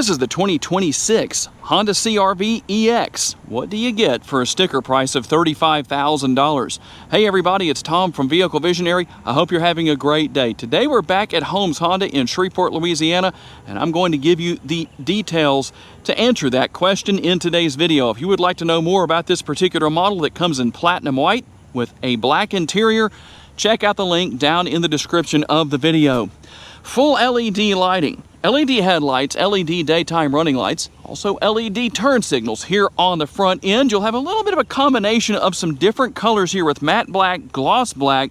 This is the 2026 Honda CR-V EX. What do you get for a sticker price of $35,000? Hey everybody, it's Tom from Vehicle Visionary. I hope you're having a great day. Today we're back at Holmes Honda in Shreveport, Louisiana, and I'm going to give you the details to answer that question in today's video. If you would like to know more about this particular model that comes in platinum white with a black interior, check out the link down in the description of the video. Full LED lighting. LED headlights, LED daytime running lights, also LED turn signals here on the front end. You'll have a little bit of a combination of some different colors here with matte black, gloss black,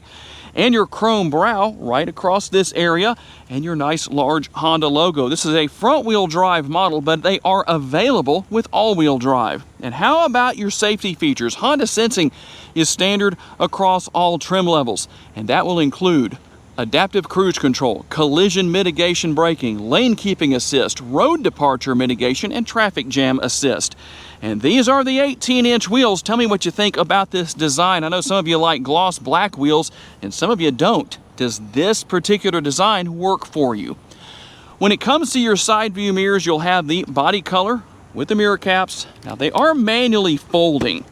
and your chrome brow right across this area, and your nice large Honda logo. This is a front-wheel drive model, but they are available with all-wheel drive. And how about your safety features? Honda Sensing is standard across all trim levels, and that will include adaptive cruise control, collision mitigation braking, lane keeping assist, road departure mitigation, and traffic jam assist. And these are the 18-inch wheels. Tell me what you think about this design. I know some of you like gloss black wheels and some of you don't. Does this particular design work for you? When it comes to your side view mirrors, you'll have the body color with the mirror caps. Now they are manually folding,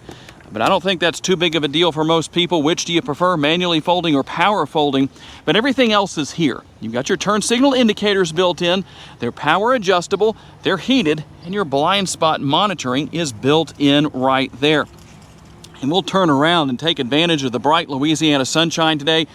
but I don't think that's too big of a deal for most people. Which do you prefer, manually folding or power folding? But everything else is here. You've got your turn signal indicators built in. They're power adjustable, they're heated, and your blind spot monitoring is built in right there. And we'll turn around and take advantage of the bright Louisiana sunshine today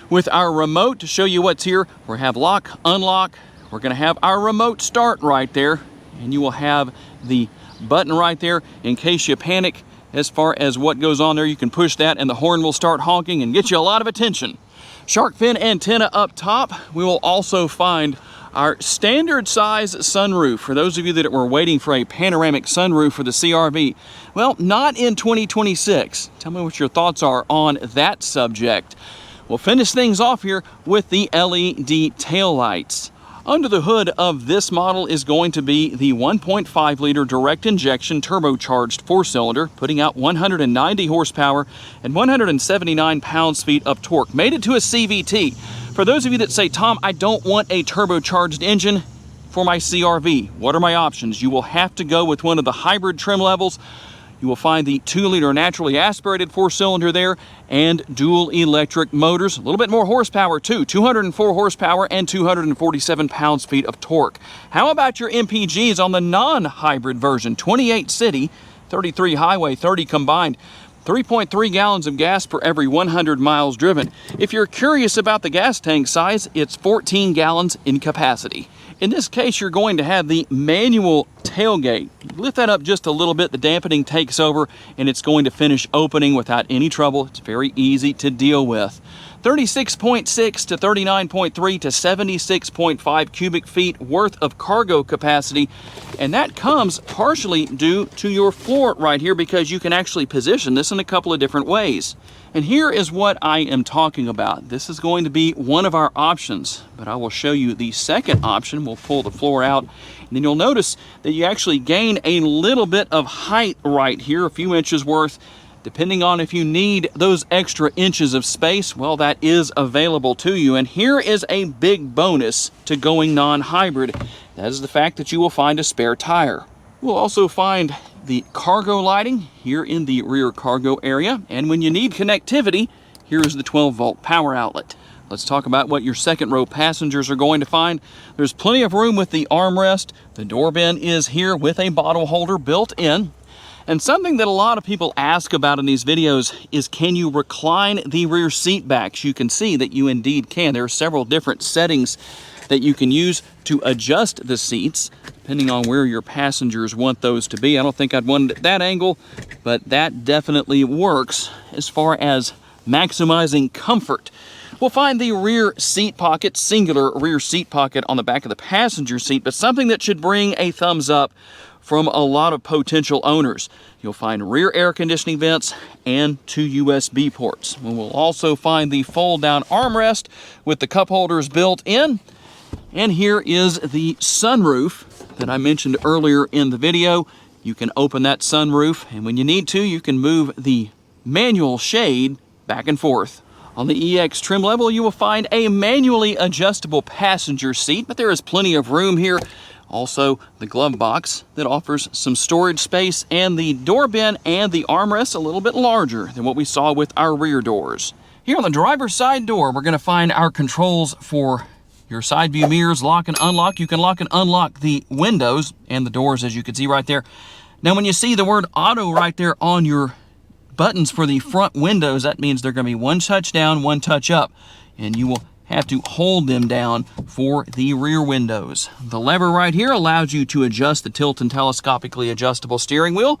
with our remote to show you what's here. We'll have lock, unlock. We're gonna have our remote start right there, and you will have the button right there in case you panic. As far as what goes on there, you can push that and the horn will start honking and get you a lot of attention. Shark fin antenna up top. We will also find our standard size sunroof. For those of you that were waiting for a panoramic sunroof for the CR-V, well, not in 2026. Tell me what your thoughts are on that subject. We'll finish things off here with the LED taillights. Under the hood of this model is going to be the 1.5 liter direct injection turbocharged 4-cylinder, putting out 190 horsepower and 179 pounds-feet of torque. Made it to a CVT. For those of you that say, Tom, I don't want a turbocharged engine for my CR-V, what are my options? You will have to go with one of the hybrid trim levels. You will find the 2-liter naturally aspirated 4-cylinder there and dual electric motors. A little bit more horsepower too, 204 horsepower and 247 pounds-feet of torque. How about your MPGs on the non-hybrid version? 28 city, 33 highway, 30 combined. 3.3 gallons of gas per every 100 miles driven. If you're curious about the gas tank size, it's 14 gallons in capacity. In this case, you're going to have the manual tailgate. Lift that up just a little bit, the dampening takes over, and it's going to finish opening without any trouble. It's very easy to deal with. 36.6 to 39.3 to 76.5 cubic feet worth of cargo capacity, and that comes partially due to your floor right here because you can actually position this in a couple of different ways. And here is what I am talking about. This is going to be one of our options, but I will show you the second option. We'll pull the floor out, and then you'll notice that you actually gain a little bit of height right here, a few inches worth. Depending on if you need those extra inches of space, well, that is available to you. And here is a big bonus to going non-hybrid. That is the fact that you will find a spare tire. We'll also find the cargo lighting here in the rear cargo area. And when you need connectivity, here is the 12-volt power outlet. Let's talk about what your second row passengers are going to find. There's plenty of room with the armrest. The door bin is here with a bottle holder built in. And something that a lot of people ask about in these videos is, can you recline the rear seat backs? You can see that you indeed can. There are several different settings that you can use to adjust the seats, depending on where your passengers want those to be. I don't think I'd want it at that angle, but that definitely works as far as maximizing comfort. We'll find the rear seat pocket, singular rear seat pocket on the back of the passenger seat, but something that should bring a thumbs up from a lot of potential owners. You'll find rear air conditioning vents and 2 USB ports. And we'll also find the fold-down armrest with the cup holders built in. And here is the sunroof that I mentioned earlier in the video. You can open that sunroof, and when you need to, you can move the manual shade back and forth. On the EX trim level, you will find a manually adjustable passenger seat, but there is plenty of room here Also, the glove box that offers some storage space, and the door bin and the armrest a little bit larger than what we saw with our rear doors. Here on the driver's side door, we're going to find our controls for your side view mirrors, lock and unlock. You can lock and unlock the windows and the doors, as you can see right there. Now, when you see the word auto right there on your buttons for the front windows, that means they're going to be one touch down, one touch up, and you will have to hold them down for the rear windows. The lever right here allows you to adjust the tilt and telescopically adjustable steering wheel.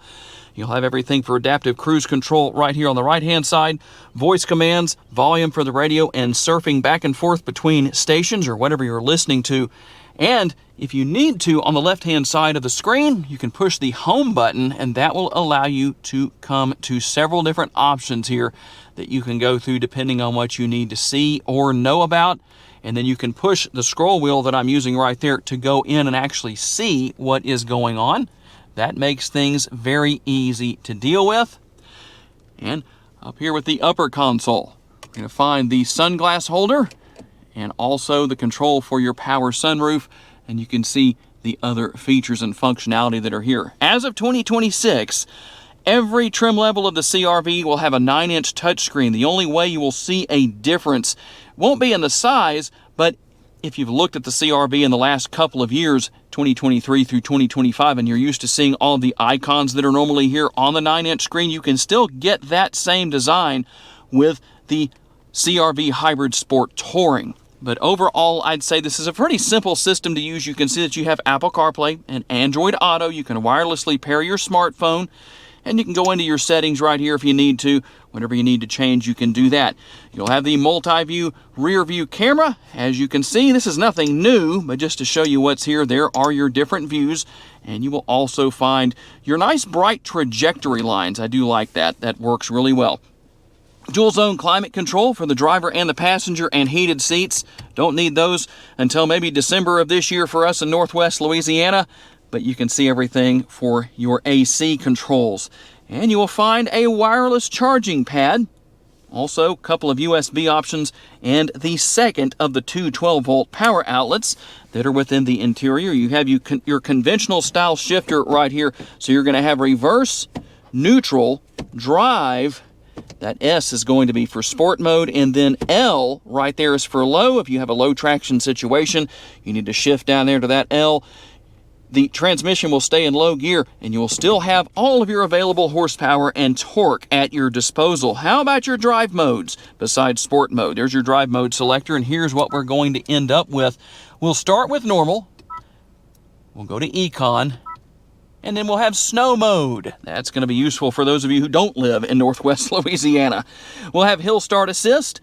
You'll have everything for adaptive cruise control right here on the right-hand side, voice commands, volume for the radio, and surfing back and forth between stations or whatever you're listening to. And if you need to, on the left-hand side of the screen, you can push the home button, and that will allow you to come to several different options here that you can go through depending on what you need to see or know about. And then you can push the scroll wheel that I'm using right there to go in and actually see what is going on. That makes things very easy to deal with. And up here with the upper console, you're going to find the sunglass holder and also the control for your power sunroof, and you can see the other features and functionality that are here. As of 2026, every trim level of the CR-V will have a 9-inch touchscreen. The only way you will see a difference won't be in the size, but if you've looked at the CR-V in the last couple of years, 2023 through 2025, and you're used to seeing all of the icons that are normally here on the 9-inch screen, you can still get that same design with the CR-V Hybrid Sport Touring. But overall, I'd say this is a pretty simple system to use. You can see that you have Apple CarPlay and Android Auto. You can wirelessly pair your smartphone, and you can go into your settings right here if you need to. Whenever you need to change, you can do that. You'll have the multi-view rear view camera. As you can see, this is nothing new, but just to show you what's here, there are your different views, and you will also find your nice bright trajectory lines. I do like that. That works really well. Dual zone climate control for the driver and the passenger, and heated seats. Don't need those until maybe December of this year for us in Northwest Louisiana, but you can see everything for your AC controls. And you will find a wireless charging pad, also a couple of USB options, and the second of the two 12-volt power outlets that are within the interior. You have your conventional style shifter right here, so you're going to have reverse, neutral, drive. That S is going to be for sport mode, and then L right there is for low. If you have a low traction situation, you need to shift down there to that L. The transmission will stay in low gear, and you will still have all of your available horsepower and torque at your disposal. How about your drive modes besides sport mode? There's your drive mode selector, and here's what we're going to end up with. We'll start with normal. We'll go to Econ. And then we'll have snow mode. That's going to be useful for those of you who don't live in Northwest Louisiana. We'll have hill start assist,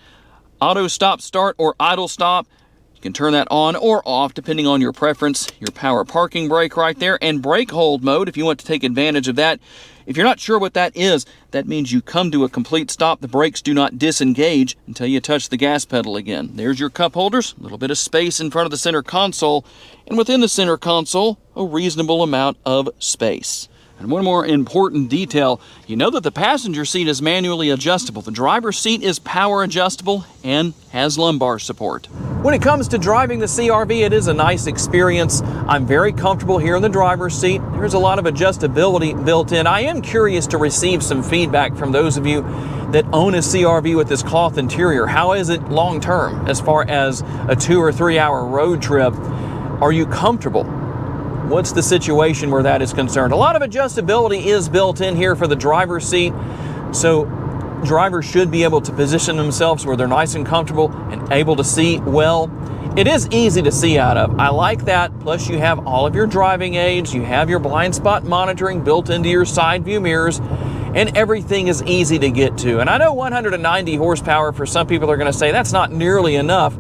auto stop start, or idle stop. You can turn that on or off depending on your preference. Your power parking brake right there, and brake hold mode if you want to take advantage of that. If you're not sure what that is, that means you come to a complete stop. The brakes do not disengage until you touch the gas pedal again. There's your cup holders, a little bit of space in front of the center console, and within the center console, a reasonable amount of space. And one more important detail, you know that the passenger seat is manually adjustable. The driver's seat is power adjustable and has lumbar support. When it comes to driving the CR-V, it is a nice experience. I'm very comfortable here in the driver's seat. There's a lot of adjustability built in. I am curious to receive some feedback from those of you that own a CR-V with this cloth interior. How is it long term as far as a 2 or 3 hour road trip? Are you comfortable? What's the situation where that is concerned? A lot of adjustability is built in here for the driver's seat, so drivers should be able to position themselves where they're nice and comfortable and able to see well. It is easy to see out of. I like that. Plus you have all of your driving aids, you have your blind spot monitoring built into your side view mirrors, and everything is easy to get to. And I know 190 horsepower, for some people are going to say that's not nearly enough,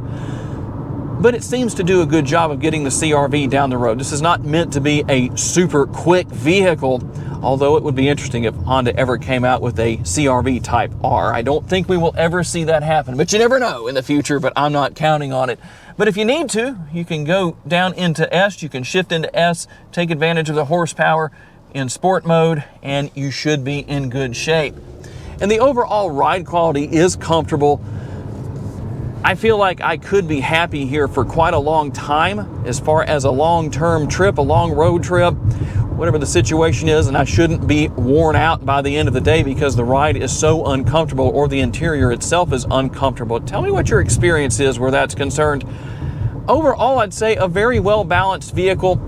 but it seems to do a good job of getting the CR-V down the road. This is not meant to be a super quick vehicle, although it would be interesting if Honda ever came out with a CR-V Type R. I don't think we will ever see that happen, but you never know in the future, but I'm not counting on it. But if you need to, you can go down into S, you can shift into S, take advantage of the horsepower in sport mode, and you should be in good shape. And the overall ride quality is comfortable. I feel like I could be happy here for quite a long time as far as a long-term trip, a long road trip, whatever the situation is, and I shouldn't be worn out by the end of the day because the ride is so uncomfortable or the interior itself is uncomfortable. Tell me what your experience is where that's concerned. Overall, I'd say a very well-balanced vehicle.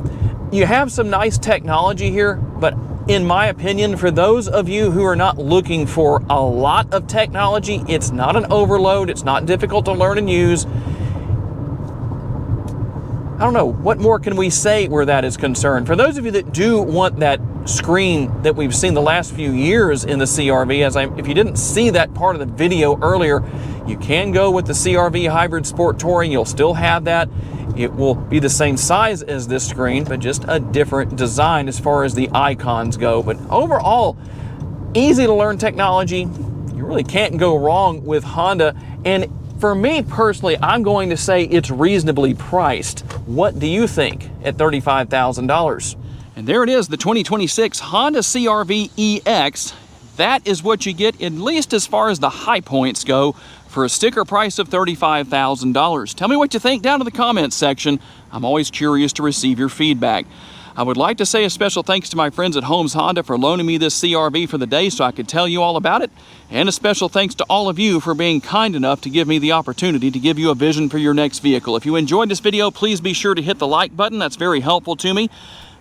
You have some nice technology here, but in my opinion, for those of you who are not looking for a lot of technology, it's not an overload, it's not difficult to learn and use. I don't know, what more can we say where that is concerned? For those of you that do want that screen that we've seen the last few years in the CR-V, if you didn't see that part of the video earlier, you can go with the CR-V Hybrid Sport Touring. You'll still have that. It will be the same size as this screen, but just a different design as far as the icons go. But overall, easy to learn technology. You really can't go wrong with Honda. And for me personally, I'm going to say it's reasonably priced. What do you think at $35,000? And there it is, the 2026 Honda CR-V EX. That is what you get, at least as far as the high points go, for a sticker price of $35,000. Tell me what you think down in the comments section. I'm always curious to receive your feedback. I would like to say a special thanks to my friends at Holmes Honda for loaning me this CR-V for the day so I could tell you all about it. And a special thanks to all of you for being kind enough to give me the opportunity to give you a vision for your next vehicle. If you enjoyed this video, please be sure to hit the like button. That's very helpful to me.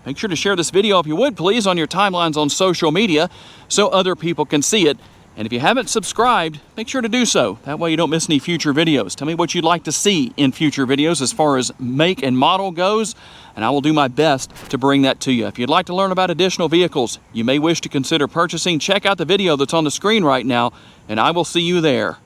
Make sure to share this video, if you would, please, on your timelines on social media so other people can see it. And if you haven't subscribed, make sure to do so. That way you don't miss any future videos. Tell me what you'd like to see in future videos as far as make and model goes, and I will do my best to bring that to you. If you'd like to learn about additional vehicles you may wish to consider purchasing, check out the video that's on the screen right now, and I will see you there.